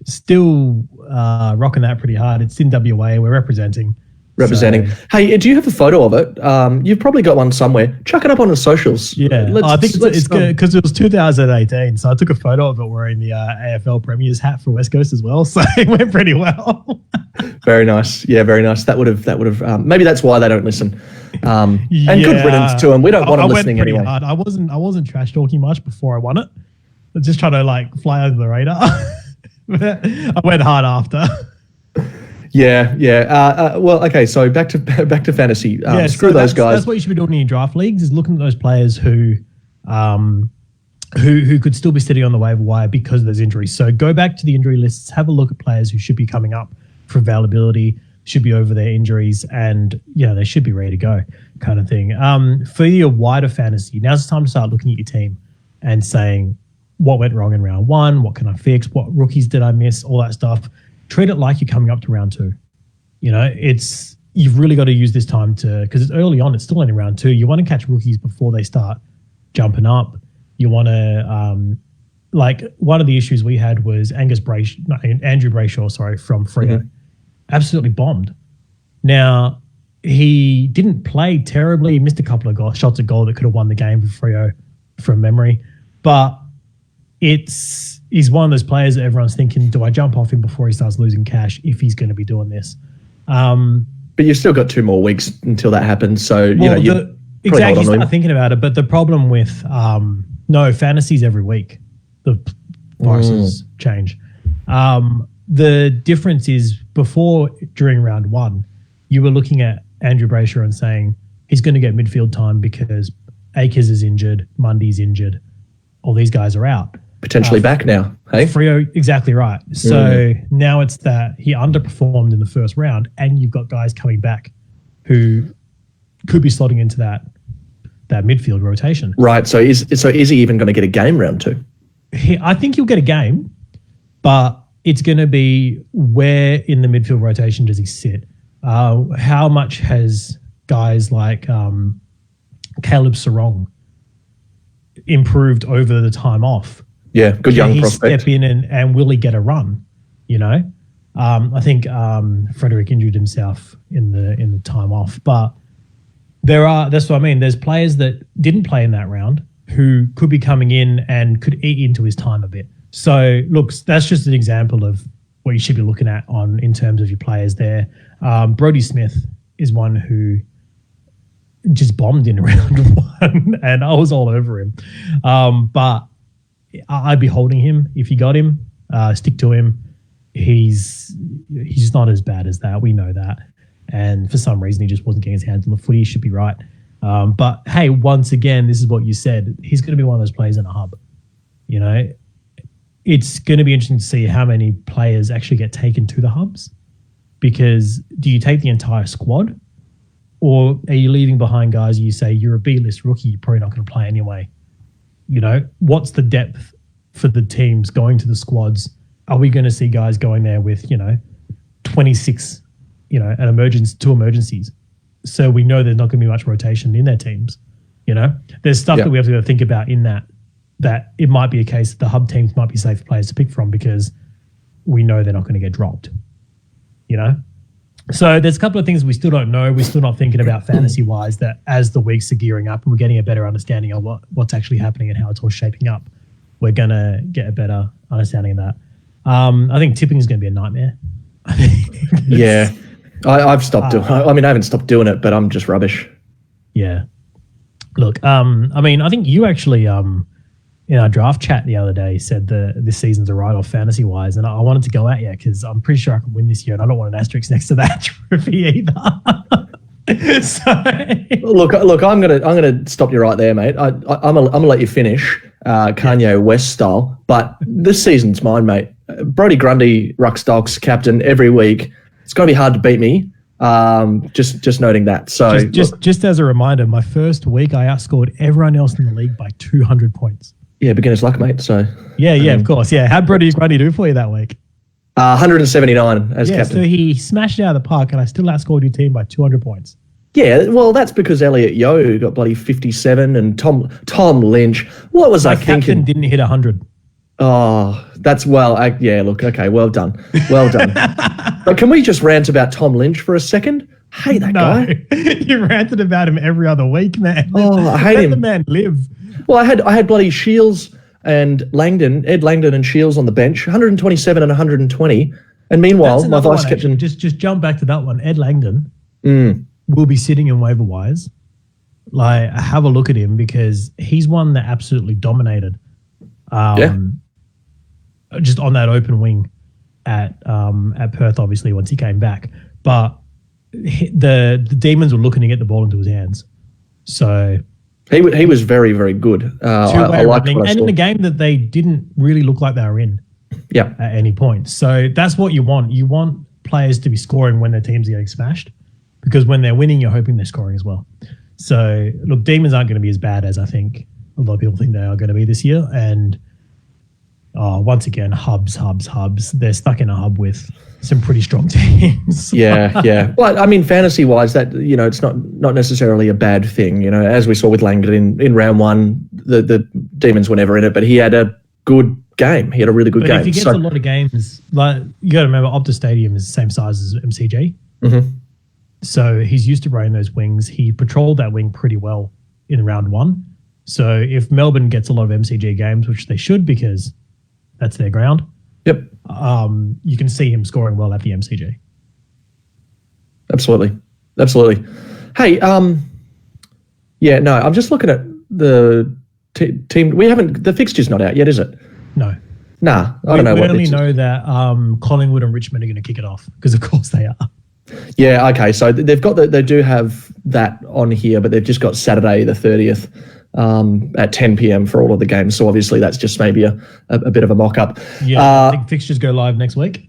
still rocking that pretty hard. It's in WA. We're representing. So, hey, do you have a photo of it? You've probably got one somewhere. Chuck it up on the socials. Yeah, I think it's good because it was 2018, so I took a photo of it wearing the AFL Premier's hat for West Coast as well, so it went pretty well. Very nice. Yeah, very nice. That would have. Maybe that's why they don't listen. And good riddance to them. We don't want them listening anyway. Hard. I wasn't trash talking much before I won it. I was just trying to fly under the radar. I went hard after. Yeah. Well, okay. So back to fantasy. Screw those guys. That's what you should be doing in your draft leagues, is looking at those players who, who could still be sitting on the waiver wire because of those injuries. So go back to the injury lists, have a look at players who should be coming up for availability, should be over their injuries, and they should be ready to go, kind of thing. For your wider fantasy, now's the time to start looking at your team and saying, what went wrong in round one? What can I fix? What rookies did I miss? All that stuff. Treat it like you're coming up to round two. You've really got to use this time because it's early on. It's still only round two. You want to catch rookies before they start jumping up. You want to, one of the issues we had was Andrew Brayshaw, from Freo. Mm-hmm. Absolutely bombed. Now, he didn't play terribly. He missed a couple of shots at goal that could have won the game for Freo from memory. But he's one of those players that everyone's thinking, do I jump off him before he starts losing cash if he's going to be doing this? But you've still got 2 more weeks until that happens. So, exactly, start thinking about it. But the problem with fantasies every week. The prices change. The difference is during round one, you were looking at Andrew Brayshaw and saying he's going to get midfield time because Akers is injured, Mundy's injured, all these guys are out. Potentially back now, hey? Freo, exactly right. So now it's that he underperformed in the first round and you've got guys coming back who could be slotting into that midfield rotation. Right. So is he even going to get a game round two? I think he'll get a game, but it's going to be where in the midfield rotation does he sit? How much has guys like Caleb Sarong improved over the time off? Yeah, good young prospect. Step in and will he get a run? I think Frederick injured himself in the time off, but that's what I mean. There's players that didn't play in that round who could be coming in and could eat into his time a bit. So look, that's just an example of what you should be looking at in terms of your players there. Brodie Smith is one who just bombed in round one and I was all over him. But I'd be holding him if you got him. Stick to him. He's not as bad as that. We know that. And for some reason, he just wasn't getting his hands on the footy. He should be right. But hey, once again, this is what you said. He's going to be one of those players in a hub. It's going to be interesting to see how many players actually get taken to the hubs. Because do you take the entire squad? Or are you leaving behind guys you say you're a B-list rookie, you're probably not going to play anyway? What's the depth for the teams going to the squads? Are we going to see guys going there with, 26, two emergencies? So we know there's not going to be much rotation in their teams. There's stuff that we have to think about in that it might be a case that the hub teams might be safe players to pick from because we know they're not going to get dropped. So there's a couple of things we still don't know. We're still not thinking about fantasy-wise that as the weeks are gearing up and we're getting a better understanding of what's actually happening and how it's all shaping up, we're going to get a better understanding of that. I think tipping is going to be a nightmare. Yeah. I've stopped doing it. I haven't stopped doing it, but I'm just rubbish. Yeah. Look, I think you actually in our draft chat the other day said this season's a write-off fantasy-wise, and I wanted to go at you because I'm pretty sure I can win this year, and I don't want an asterisk next to that trophy either. So look, I'm gonna stop you right there, mate. I'm gonna let you finish Kanye West style, but this season's mine, mate. Brodie Grundy, ruck stocks, captain every week. It's gonna be hard to beat me. Just noting that. So just as a reminder, my first week I outscored everyone else in the league by 200 points. Yeah, beginner's luck, mate. So yeah, of course. Yeah, how'd Brodie Grundy do for you that week? 179 as captain. So he smashed it out of the park, and I still outscored your team by 200 points. Yeah, well, that's because Elliot Yeo got bloody 57, and Tom Lynch. What was I thinking? Captain didn't hit 100. Oh, that's look, okay, well done. But can we just rant about Tom Lynch for a second? Hate that guy. You ranted about him every other week, man. Oh, I hate him. Let the man live. Well, I had bloody Shields and Ed Langdon and Shields on the bench, 127 and 120. And meanwhile, my vice captain... Just jump back to that one. Ed Langdon will be sitting in waiver wires. Have a look at him because he's one that absolutely dominated. Just on that open wing at Perth, obviously, once he came back. But the Demons were looking to get the ball into his hands. So He was very, very good. I liked what I and saw. in a game that they didn't really look like they were in Yeah. at any point. So that's what you want. You want players to be scoring when their teams are getting smashed, because when they're winning, you're hoping they're scoring as well. So, look, Demons aren't going to be as bad as I think a lot of people think they are going to be this year. And once again, hubs. They're stuck in a hub with some pretty strong teams. Yeah. Well, I mean, fantasy-wise, that it's not necessarily a bad thing. As we saw with Langdon in round one, the Demons were never in it, but he had a good game. He had a really good game. If he gets a lot of games, like you got to remember, Optus Stadium is the same size as MCG. Mm-hmm. So he's used to running those wings. He patrolled that wing pretty well in round one. So if Melbourne gets a lot of MCG games, which they should because that's their ground, yep, you can see him scoring well at the MCG. Absolutely. Hey, I'm just looking at the team. The fixture's not out yet, is it? No. Nah, I don't know. We only know that Collingwood and Richmond are going to kick it off because, of course, they are. Yeah. Okay. So they do have that on here, but they've just got Saturday the 30th at 10 p.m. for all of the games. So obviously that's just maybe a bit of a mock-up. Yeah. I think fixtures go live next week.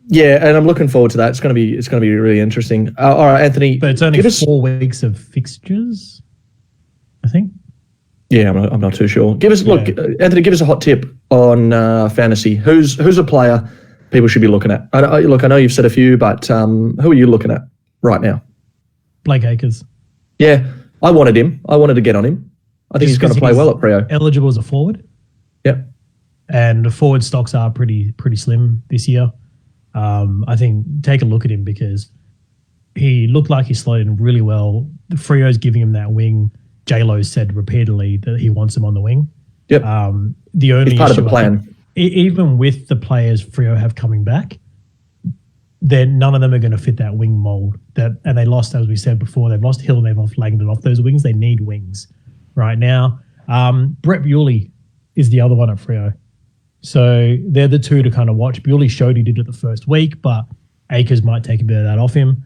Yeah, and I'm looking forward to that. It's going to be really interesting. All right, Anthony. But it's only 4 weeks of fixtures, I think. Yeah, I'm not too sure. Anthony, give us a hot tip on fantasy. Who's a player people should be looking at? I know you've said a few, but who are you looking at right now? Blake Acres. Yeah, I wanted him. I wanted to get on him. I think he's going to play well at Freo. Eligible as a forward. Yep. And the forward stocks are pretty slim this year. I think take a look at him because he looked like he slotted in really well. The Freo's giving him that wing. J-Lo said repeatedly that he wants him on the wing. Yep. The only He's part issue, of the plan. Even with the players Freo have coming back, then none of them are going to fit that wing mold. And they lost, as we said before, they've lost Hill and they've lost Langdon off those wings. They need wings right now. Brett Bewley is the other one at Freo. So they're the two to kind of watch. Bewley showed he did it the first week, but Akers might take a bit of that off him.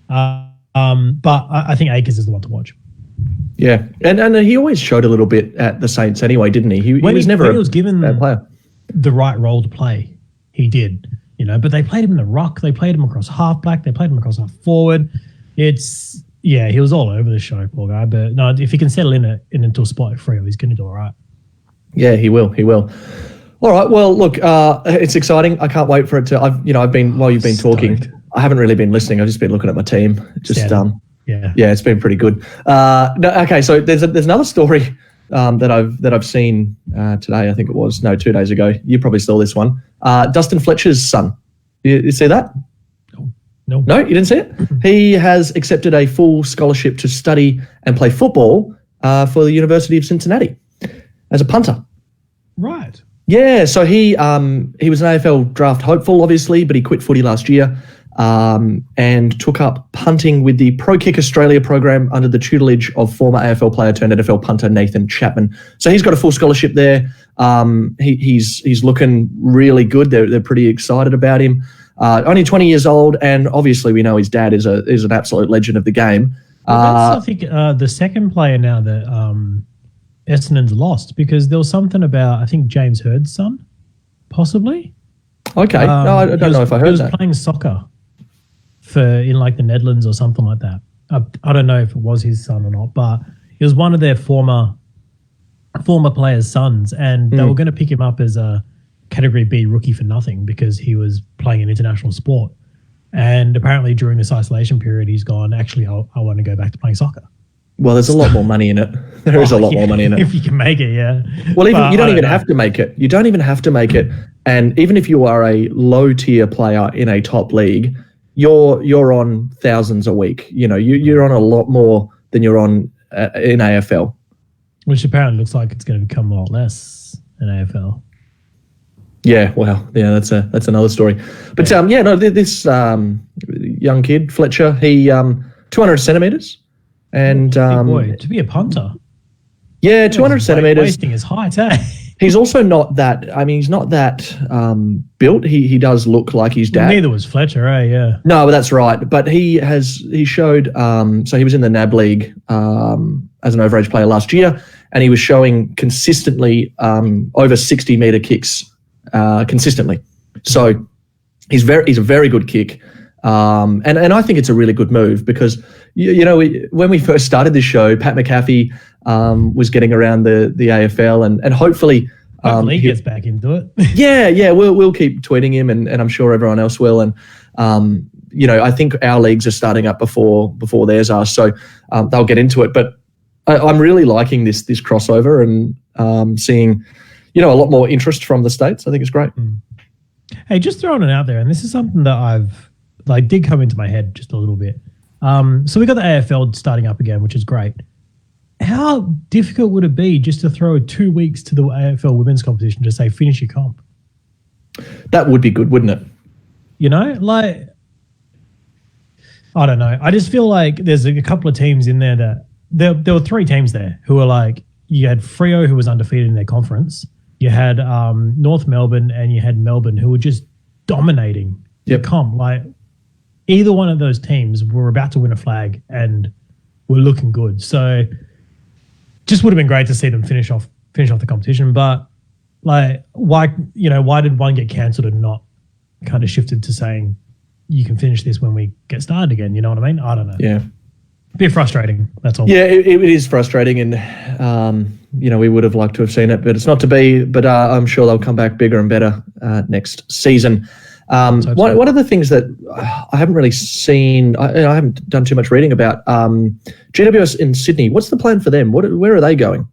But I think Akers is the one to watch. Yeah, and he always showed a little bit at the Saints anyway, didn't he? He was never a given bad player. The right role to play. He did, but they played him in the ruck. They played him across halfback. They played him across half forward. He was all over the show, poor guy. But no, if he can settle into a spot at Freo, he's going to do all right. Yeah, he will. All right. Well, look, it's exciting. I can't wait for it to. I've been while you've been talking. I haven't really been listening. I've just been looking at my team. Yeah, it's been pretty good. Okay, so there's another story that I've seen today. I think it was 2 days ago. You probably saw this one. Dustin Fletcher's son. You see that? No, you didn't see it. He has accepted a full scholarship to study and play football for the University of Cincinnati as a punter. Right. Yeah, so he was an AFL draft hopeful, obviously, but he quit footy last year. And took up punting with the Pro Kick Australia program under the tutelage of former AFL player turned NFL punter Nathan Chapman. So he's got a full scholarship there. He's looking really good. They're pretty excited about him. Only 20 years old, and obviously we know his dad is an absolute legend of the game. That's, I think, the second player now that Essendon's lost, because there was something about, I think, James Hurd's son, possibly. Okay, no, I don't know if I heard that. He was playing soccer in like the Netherlands or something like that. I don't know if it was his son or not, but it was one of their former players' sons, and they were going to pick him up as a Category B rookie for nothing because he was playing an international sport. And apparently during this isolation period, he's gone, actually, I want to go back to playing soccer. Well, there's a lot more money in it. There is a lot more money in it. If you can make it, yeah. Well, you don't even have to make it. You don't even have to make it. And even if you are a low-tier player in a top league, you're on thousands a week. You're on a lot more than you're on in AFL. Which apparently looks like it's going to become a lot less in AFL. Yeah, well, yeah, that's another story. But this young kid Fletcher, he 200 centimeters, and big boy to be a punter. Yeah, 200 centimeters. Wasting his height, eh? He's also not that. I mean, he's not that built. He does look like his dad. Neither was Fletcher, eh? Yeah. No, but that's right. But he showed. So he was in the NAB League as an overage player last year, and he was showing consistently over 60-meter kicks consistently. So he's a very good kick. And I think it's a really good move because when we first started this show, Pat McAfee was getting around the AFL and hopefully he gets back into it. yeah, we'll keep tweeting him and I'm sure everyone else will. And I think our leagues are starting up before theirs are, so they'll get into it. But I'm really liking this crossover and seeing a lot more interest from the States. I think it's great. Hey, just throwing it out there, and this is something that did come into my head just a little bit. So we got the AFL starting up again, which is great. How difficult would it be just to throw 2 weeks to the AFL women's competition to say finish your comp? That would be good, wouldn't it? I don't know. I just feel like there's a couple of teams in there that there were 3 teams there who were like, you had Freo, who was undefeated in their conference. You had North Melbourne and you had Melbourne, who were just dominating the comp. Like, either one of those teams were about to win a flag and were looking good. So just would have been great to see them finish off the competition. But like, why did one get cancelled and not kind of shifted to saying you can finish this when we get started again? You know what I mean? I don't know. Yeah. A bit frustrating. That's all. Yeah, it is frustrating, and we would have liked to have seen it, but it's not to be. But I'm sure they'll come back bigger and better next season. One of the things that I haven't really seen, I haven't done too much reading about, GWS in Sydney. What's the plan for them? Where are they going?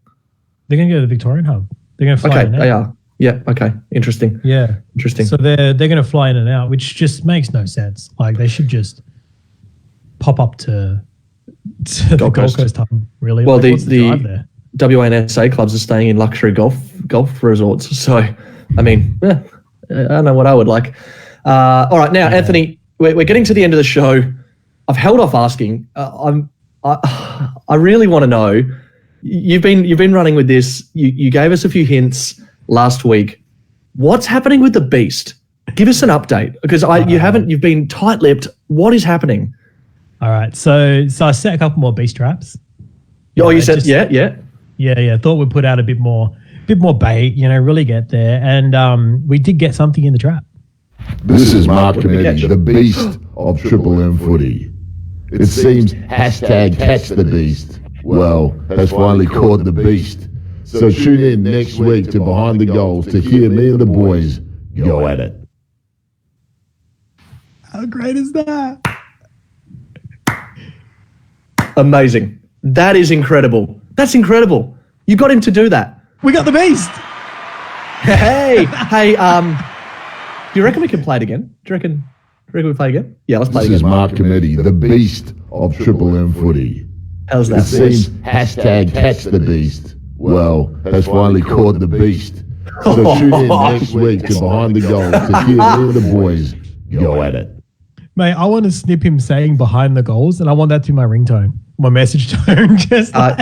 They're going to go to the Victorian hub. They're going to fly in and out. They are. Yeah. Okay. Interesting. Yeah. Interesting. So they're going to fly in and out, which just makes no sense. Like, they should just pop up to the Gold Coast hub. Really? Well, what's the drive there? WA and SA clubs are staying in luxury golf resorts. So, I mean, I don't know what I would like. All right, now, Anthony, we're getting to the end of the show. I've held off asking. I really want to know. You've been running with this. You gave us a few hints last week. What's happening with the Beast? Give us an update because you've been tight-lipped. What is happening? All right, so I set a couple more Beast traps. You said yeah. Yeah. Thought we'd put out a bit more bait. Really get there, and we did get something in the trap. This is Mark Committee, the Beast of Triple M Footy. It seems #CatchTheBeast, has finally caught the Beast. So tune in next week to Behind the Goals to hear me and the boys go at it. How great is that? Amazing. That is incredible. That's incredible. You got him to do that. We got the Beast. Hey. Do you reckon we can play it again? Do you reckon we play it again? Yeah, let's play it again. This is Mark Committee, the Beast of Triple M Footy. How's that? It seems #CatchTheBeast, has finally caught the Beast. So tune in next week to Behind the Goals to hear me and the boys go at it. Mate, I want to snip him saying behind the goals, and I want that to my ringtone, my message tone.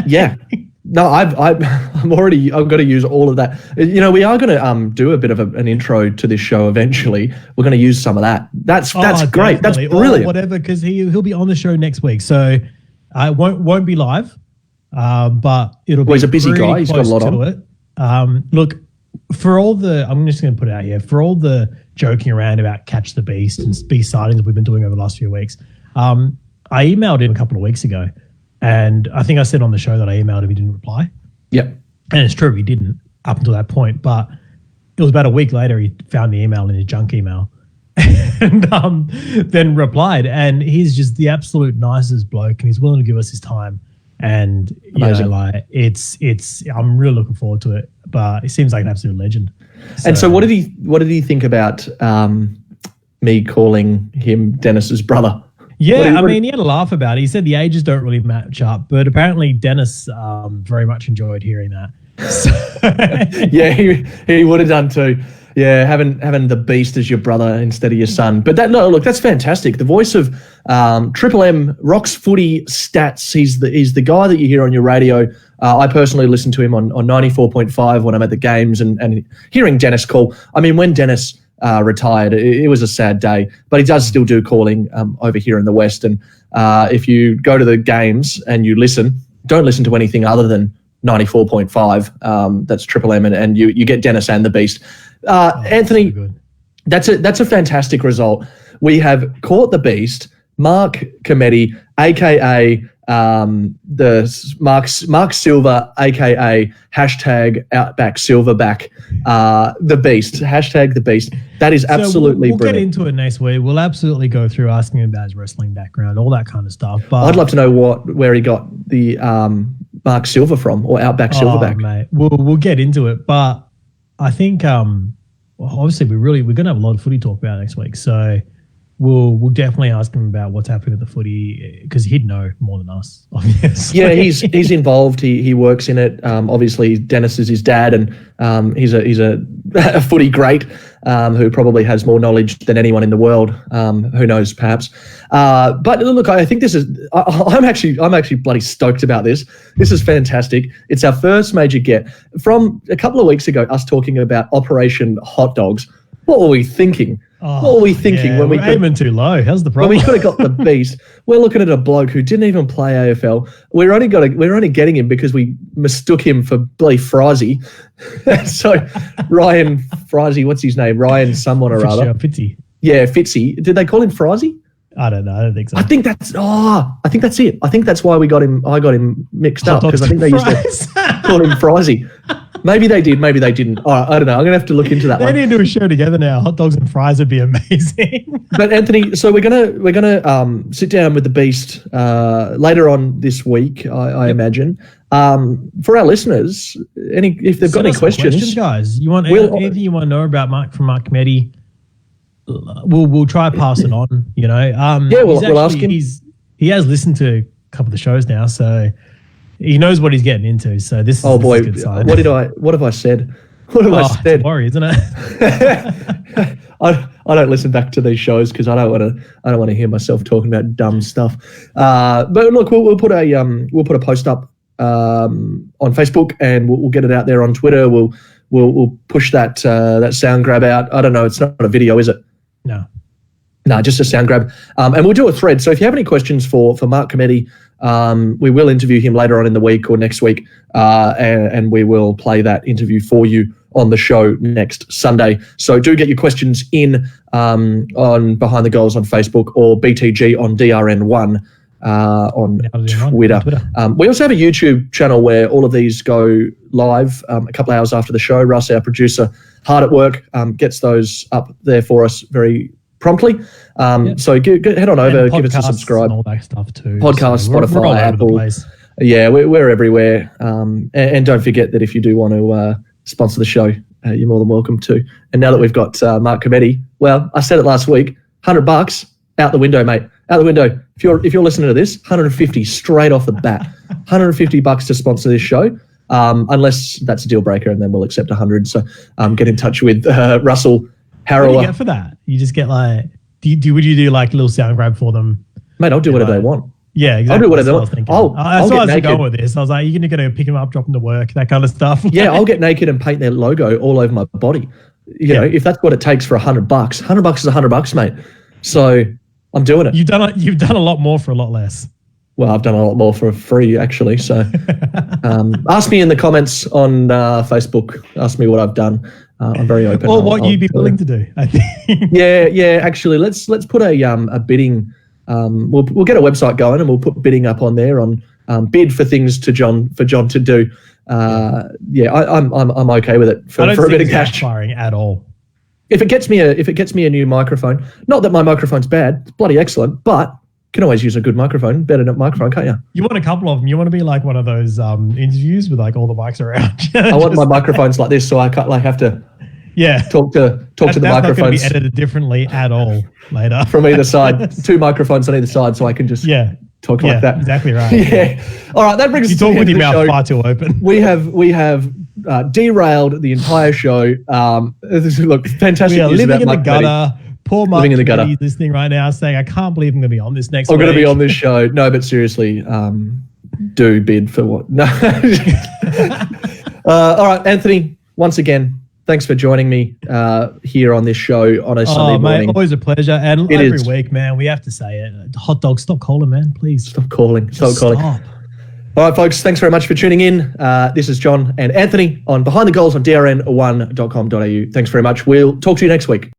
Yeah. No, I've got to use all of that. We are going to do a bit of an intro to this show eventually. We're going to use some of that. That's great. That's brilliant. Or whatever, because he'll be on the show next week, so I won't be live, but it'll be. He's a busy guy. He's got a lot on it. Look, for all the, I'm just going to put it out here, for all the joking around about Catch the Beast and Beast sightings that we've been doing over the last few weeks, I emailed him a couple of weeks ago, and I think I said on the show that I emailed him, he didn't reply. Yep. And it's true, he didn't up until that point, but it was about a week later he found the email in his junk email and then replied, and he's just the absolute nicest bloke, and he's willing to give us his time. And it's I'm really looking forward to it. But it seems like an absolute legend. And so, what did he think about me calling him Dennis's brother? Yeah, he had a laugh about it. He said the ages don't really match up, but apparently Dennis very much enjoyed hearing that. So yeah, he would have done too. Yeah, having the Beast as your brother instead of your son. But that's fantastic. The voice of Triple M, Rocks Footy Stats. He's the guy that you hear on your radio I personally listen to him on 94.5 when I'm at the games and hearing Dennis call. I mean, when Dennis retired, it was a sad day, but he does still do calling over here in the West. And if you go to the games and you listen, don't listen to anything other than 94.5. That's Triple M, and you get Dennis and the Beast. Anthony, that's a fantastic result. We have caught the Beast, Mark Cometti, aka the Mark Silver, aka hashtag Outback Silverback, the Beast, hashtag the Beast. That is absolutely we'll brilliant. Get into it next week. We'll absolutely go through asking him about his wrestling background, all that kind of stuff. But I'd love to know where he got the Mark Silver from, or Outback Silverback. Mate, we'll get into it, but I think obviously we're going to have a lot of footy talk about next week, so we'll definitely ask him about what's happening at the footy, because he'd know more than us, obviously. Yeah, he's involved. He works in it. Obviously, Dennis is his dad, and he's a footy great who probably has more knowledge than anyone in the world. Who knows, perhaps. But look, I think this is. I'm actually bloody stoked about this. This is fantastic. It's our first major get from a couple of weeks ago. Us talking about Operation Hot Dogs. What were we thinking? What were we thinking when we were aiming too low? How's the problem? When we could have got the Beast. We're looking at a bloke who didn't even play AFL. We're only getting him because we mistook him for bloody Frizy. So Ryan Frizy, what's his name? Ryan someone or other. Fitzy. Yeah, Fitzy. Did they call him Frizy? I don't know. I don't think so. I think that's it. I think that's why I got him mixed up, because I think they used to call him Frizy. Maybe they did, maybe they didn't. I don't know. I'm going to have to look into that one. They need to do a show together now. Hot dogs and fries would be amazing. But Anthony, so we're gonna sit down with the Beast later on this week, I imagine. For our listeners, if they've got any questions, guys, you want anything you want to know about Mark Cometti, we'll try to pass it on. You know, we'll ask him. He has listened to a couple of the shows now, so he knows what he's getting into. So this is a good sign. What have I said? What have I said? It's a worry, isn't it? I don't listen back to these shows because I don't want to hear myself talking about dumb stuff. But look, we'll put a post up on Facebook, and we'll get it out there on Twitter. We'll push that sound grab out. I don't know. It's not a video, is it? No, just a sound grab. And we'll do a thread. So if you have any questions for Mark Cometti, we will interview him later on in the week or next week, and we will play that interview for you on the show next Sunday. So do get your questions in on Behind the Goals on Facebook, or BTG on DRN1 on Twitter. We also have a YouTube channel where all of these go live a couple of hours after the show. Russ, our producer, hard at work, gets those up there for us very promptly. So head on over, give us a subscribe. And all that stuff too. Podcast, so Spotify, we're all Apple. over the place. Yeah, we're everywhere. And don't forget that if you do want to sponsor the show, you're more than welcome to. And now that we've got Mark Cometti, well, I said it last week, $100 out the window, mate. Out the window. If you're listening to this, 150 straight off the bat. $150 to sponsor this show. Unless that's a deal breaker, and then we'll accept 100. So get in touch with Russell Harrower. What do you get for that? You just get like, would you do like a little sound grab for them? Mate, I'll do whatever they want. Yeah, exactly. I'll do whatever they want. That's why I was going with this. I was like, you're going to go pick them up, drop them to work, that kind of stuff. Yeah, I'll get naked and paint their logo all over my body. You know, if that's what it takes for $100, $100 is $100, mate. So I'm doing it. You've done a lot more for a lot less. Well, I've done a lot more for free, actually. So ask me in the comments on Facebook. Ask me what I've done. I'm very open. Or what you'd be willing to do, I think. Yeah. Actually, let's put a bidding. We'll get a website going, and we'll put bidding up on there on bid for things for John to do. I'm okay with it for a bit of cash. Firing at all. If it gets me a new microphone, not that my microphone's bad, it's bloody excellent, but can always use a good microphone, better than a microphone, can't you? You want a couple of them. You want to be like one of those interviews with like all the mics around. I want my microphones like this, so I can't have to talk to the microphones. That's not going to be edited differently at all later. From either side, 2 microphones on either side, so I can just talk like that. Exactly right. Yeah. All right, that brings us to the end of the show. You talk with your mouth far too open. We have derailed the entire show. Look, fantastic. We are living in the gutter. Poor Mark living in the gutter. Listening right now, saying, "I can't believe I'm going to be on this next week. I'm going to be on this show." No, but seriously, do bid for what? No. All right, Anthony, once again, thanks for joining me here on this show on a Sunday morning. Mate, always a pleasure. And every week, man, we have to say it. Hot dog, stop calling, man, please. Stop calling. Stop calling. All right, folks, thanks very much for tuning in. This is John and Anthony on Behind the Goals on drn1.com.au. Thanks very much. We'll talk to you next week.